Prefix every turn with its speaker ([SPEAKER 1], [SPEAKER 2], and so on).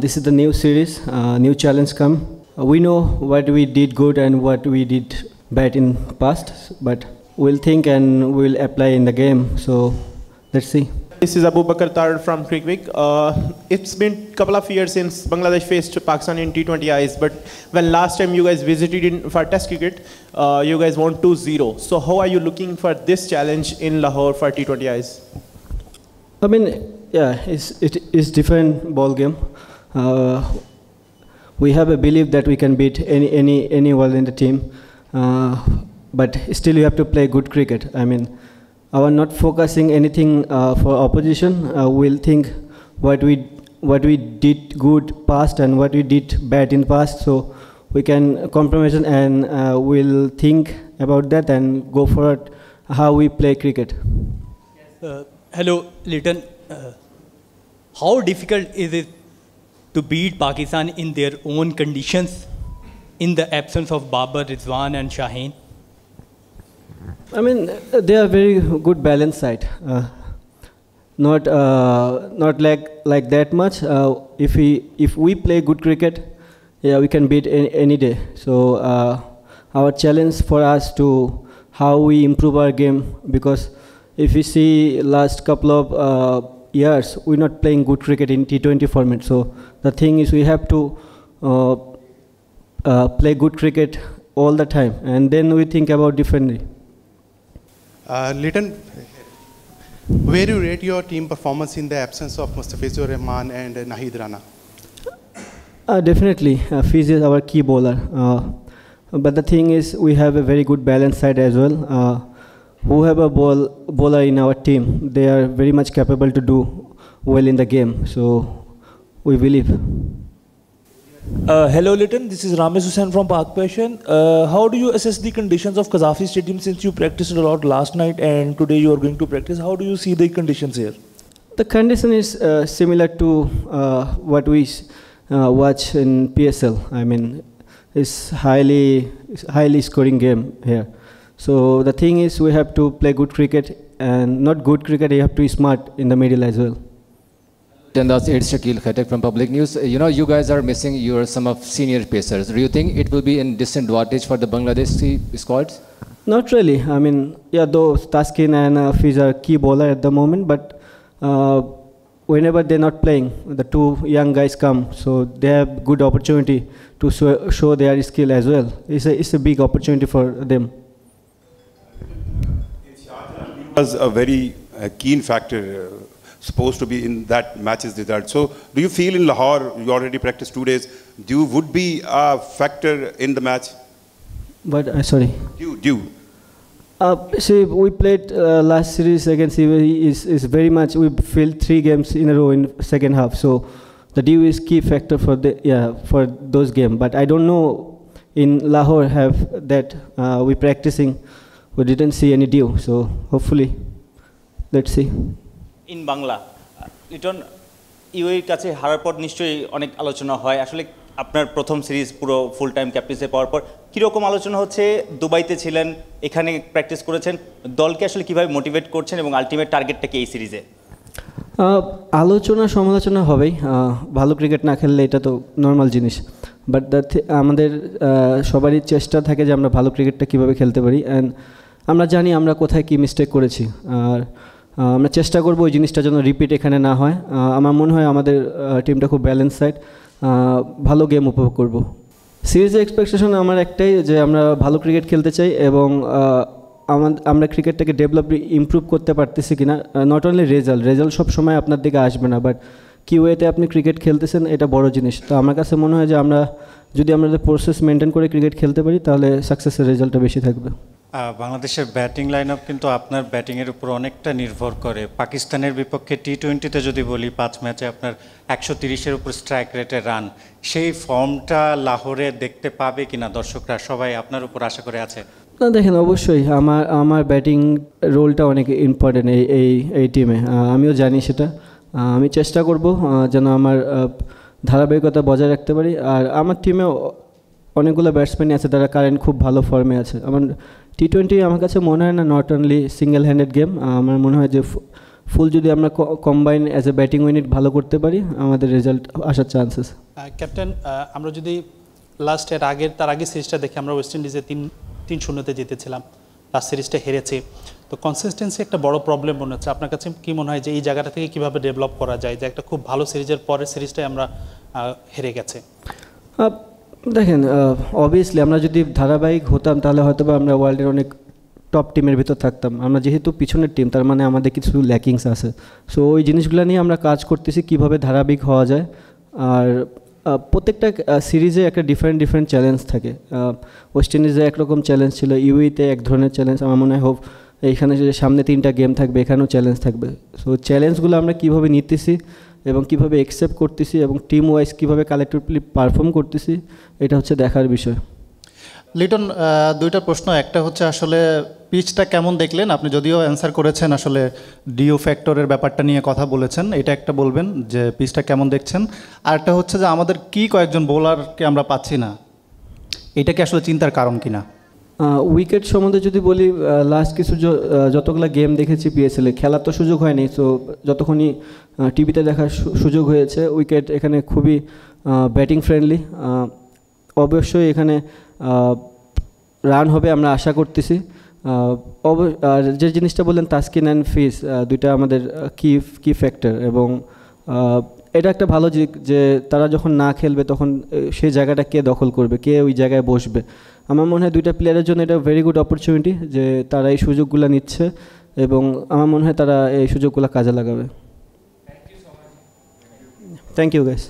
[SPEAKER 1] This is the new series, new challenge come. We know what we did good and what we did bad in past, but we'll think and we'll apply in the game. So let's see.
[SPEAKER 2] This is Abu Bakr Tar from Crickwick. It's been a couple of years since Bangladesh faced Pakistan in T20Is, but when last time you guys visited for Test cricket, you guys won 2-0. So how are you looking for this challenge in Lahore for T20Is?
[SPEAKER 1] I mean, yeah, it is different ball game. We have a belief that we can beat anyone in the team, but still you have to play good cricket. I mean, our not focusing anything for opposition. We'll think what we did good past and what we did bad in past, so we can compromise and we'll think about that and go forward how we play cricket.
[SPEAKER 3] Hello, Litton. How difficult is it to beat Pakistan in their own conditions in the absence of Babar, Rizwan and Shaheen?
[SPEAKER 1] I mean, they are very good balance side. Not like that much. If we play good cricket, yeah, we can beat any day. So our challenge for us to how we improve our game, because if we see last couple of years, we're not playing good cricket in T20 format. So the thing is, we have to play good cricket all the time, and then we think about differently.
[SPEAKER 4] Litton, where do you rate your team performance in the absence of Mustafizur Rahman and Nahid Rana?
[SPEAKER 1] Definitely, Fiz is our key bowler. But the thing is, we have a very good balance side as well. Whoever bowler in our team, they are very much capable to do well in the game. So we believe.
[SPEAKER 5] Hello Litton, this is Ramesh Hussain from Pak Passion. How do you assess the conditions of Qaddafi Stadium since you practiced a lot last night and today you are going to practice? How do you see the conditions here?
[SPEAKER 1] The condition is similar to what we watch in PSL. I mean, it's highly scoring game here. So the thing is, we have to play good cricket, and not good cricket, you have to be smart in the middle as well.
[SPEAKER 6] And that's Ed Shakil Khatak from Public News. You know, you guys are missing some of senior pacers. Do you think it will be in disadvantage for the Bangladeshi squads?
[SPEAKER 1] Not really. I mean, yeah, though Taskin and Fiz are key bowler at the moment, but whenever they're not playing, the two young guys come, so they have good opportunity to show their skill as well. It's a big opportunity for them.
[SPEAKER 7] Was a very keen factor, supposed to be in that match's result. So do you feel in Lahore, you already practiced 2 days, would be a factor in the match?
[SPEAKER 1] But sorry.
[SPEAKER 7] Due.
[SPEAKER 1] See, we played last series against UAE is very much, we failed 3 games in a row in second half. So the due is key factor for for those games. But I don't know in Lahore have that we practicing. We didn't see any due, so hopefully, let's see.
[SPEAKER 8] In Bangla, Litton, UAE কাছে হারার পর নিশ্চয়ই অনেক আলোচনা হয়। আসলে আপনার প্রথম সিরিজ পুরো ফুল টাইম ক্যাপ্টেন্সি পাওয়ার পর কি রকম আলোচনা হচ্ছে? দুবাইতে ছিলেন, এখানে প্র্যাকটিস করেছেন, দলকে আসলে কিভাবে মোটিভেট করছেন এবং আলটিমেট টার্গেটটা কি এই সিরিজে?
[SPEAKER 1] আলোচনা সমালোচনা হবেই। ভালো ক্রিকেট না খেললে এটা তো নর্মাল জিনিস, বাট আমাদের সবারই চেষ্টা থাকে যে আমরা ভালো ক্রিকেটটা কীভাবে খেলতে পারি, অ্যান্ড আমরা জানি আমরা কোথায় কী মিস্টেক করেছি, আর আমরা চেষ্টা করব ওই জিনিসটা যেন রিপিট এখানে না হয়। আমার মনে হয় আমাদের টিমটা খুব ব্যালেন্স সাইড, ভালো গেম উপভোগ করব। সিরিজের এক্সপেকটেশন আমার একটাই, যে আমরা ভালো ক্রিকেট খেলতে চাই এবং আমরা ক্রিকেটটাকে ইমপ্রুভ করতে পারতেছি কিনা। নট অনলি রেজাল্ট সব সময় আপনার দিকে আসবে না, বাট কি ওয়েতে আপনি ক্রিকেট খেলতেছেন এটা বড় জিনিস। তো আমার কাছে মনে হয় যে আমরা যদি আমাদের প্রসেস মেনটেন করে ক্রিকেট খেলতে পারি, তাহলে সাকসেসের রেজাল্টটা বেশি থাকবে।
[SPEAKER 9] বাংলাদেশের ব্যাটিং লাইন আপ কিন্তু আপনার ব্যাটিংয়ের উপর অনেকটা নির্ভর করে। পাকিস্তানের বিপক্ষে T20তে যদি বলি 5 ম্যাচে আপনার 130-এর উপর স্ট্রাইক রেটে রান, সেই ফর্মটা লাহোরে দেখতে পাবে কিনা দর্শকরা? সবাই আপনার উপর আশা করে আছে।
[SPEAKER 1] না দেখেন, অবশ্যই আমার ব্যাটিং রোলটা অনেক ইম্পর্টেন্ট এই টিমে, আমিও জানি সেটা। আমি চেষ্টা করব যেন আমার ধারাবাহিকতা বজায় রাখতে পারি। আর আমার টিমে অনেকগুলো ব্যাটসম্যানই আছে, তারা কারেন্ট খুব ভালো ফর্মে আছে। আমার T20 আমার কাছে মনে হয় না not only single handed game, আমার মনে হয় যে ফুল যদি আমরা combine as a batting unit ভালো করতে পারি আমাদের রেজাল্ট আসার চান্সেস।
[SPEAKER 10] ক্যাপ্টেন, আমরা যদি তার আগের সিরিজটা দেখে আমরা ওয়েস্ট ইন্ডিজে 3-0 জিতেছিলাম, লাস্ট সিরিজটা হেরেছে। তো কনসিস্টেন্সি একটা বড় প্রবলেম মনে হচ্ছে। আপনার কাছে কি মনে হয় যে এই জায়গাটা থেকে কীভাবে ডেভেলপ করা যায়, যে একটা খুব ভালো সিরিজের পরের সিরিজটাই আমরা হেরে গেছে?
[SPEAKER 1] দেখেন, অবভিয়াসলি আমরা যদি ধারাবাহিক হতাম তাহলে হয়তো বা আমরা ওয়ার্ল্ডের অনেক টপ টিমের ভিতর থাকতাম। আমরা যেহেতু পিছনের টিম, তার মানে আমাদের কিছু ল্যাকিংস আছে। সো ওই জিনিসগুলো নিয়ে আমরা কাজ করতেছি কীভাবে ধারাবাহিক হওয়া যায়। আর প্রত্যেকটা সিরিজে একটা ডিফারেন্ট চ্যালেঞ্জ থাকে। ওয়েস্ট ইন্ডিজে একরকম চ্যালেঞ্জ ছিল, ইউইতে এক ধরনের চ্যালেঞ্জ। আমার মনে হয় এইখানে যে সামনে 3টা গেম থাকবে, এখানেও চ্যালেঞ্জ থাকবে। সো চ্যালেঞ্জগুলো আমরা কীভাবে নিতেছি এবং কীভাবে অ্যাকসেপ্ট করতেছি এবং টিম ওয়াইজ কীভাবে কালেক্টিভলি পারফর্ম করতেছি, এটা হচ্ছে দেখার বিষয়।
[SPEAKER 11] লিটন, 2টা প্রশ্ন। একটা হচ্ছে আসলে পিচটা কেমন দেখলেন? আপনি যদিও অ্যান্সার করেছেন, আসলে ডিও ফ্যাক্টরের ব্যাপারটা নিয়ে কথা বলেছেন, এটা একটা বলবেন যে পিচটা কেমন দেখছেন। আর একটা হচ্ছে যে আমাদের কি কয়েকজন বোলারকে আমরা পাচ্ছি না, এটা কি আসলে চিন্তার কারণ কিনা?
[SPEAKER 1] উইকেট সম্বন্ধে যদি বলি, লাস্ট কিছু যতগুলো গেম দেখেছি পিএসএলে, খেলার তো সুযোগ হয়নি। সো যতক্ষণই টিভিতে দেখার সুযোগ হয়েছে, উইকেট এখানে খুবই ব্যাটিং ফ্রেন্ডলি। অবশ্যই এখানে রান হবে আমরা আশা করতেছি। আর যে জিনিসটা বললেন তাসকিন অ্যান্ড ফিস, দুইটা আমাদের কি ফ্যাক্টর, এবং এটা একটা ভালো দিক যে তারা যখন না খেলবে তখন সেই জায়গাটা কে দখল করবে, কে ওই জায়গায় বসবে। আমার মনে হয় 2টা প্লেয়ারের জন্য এটা ভেরি গুড অপরচুনিটি যে তারা এই সুযোগগুলো নিচ্ছে, এবং আমার মনে হয় তারা এই সুযোগগুলো কাজে লাগাবে। Thank you guys.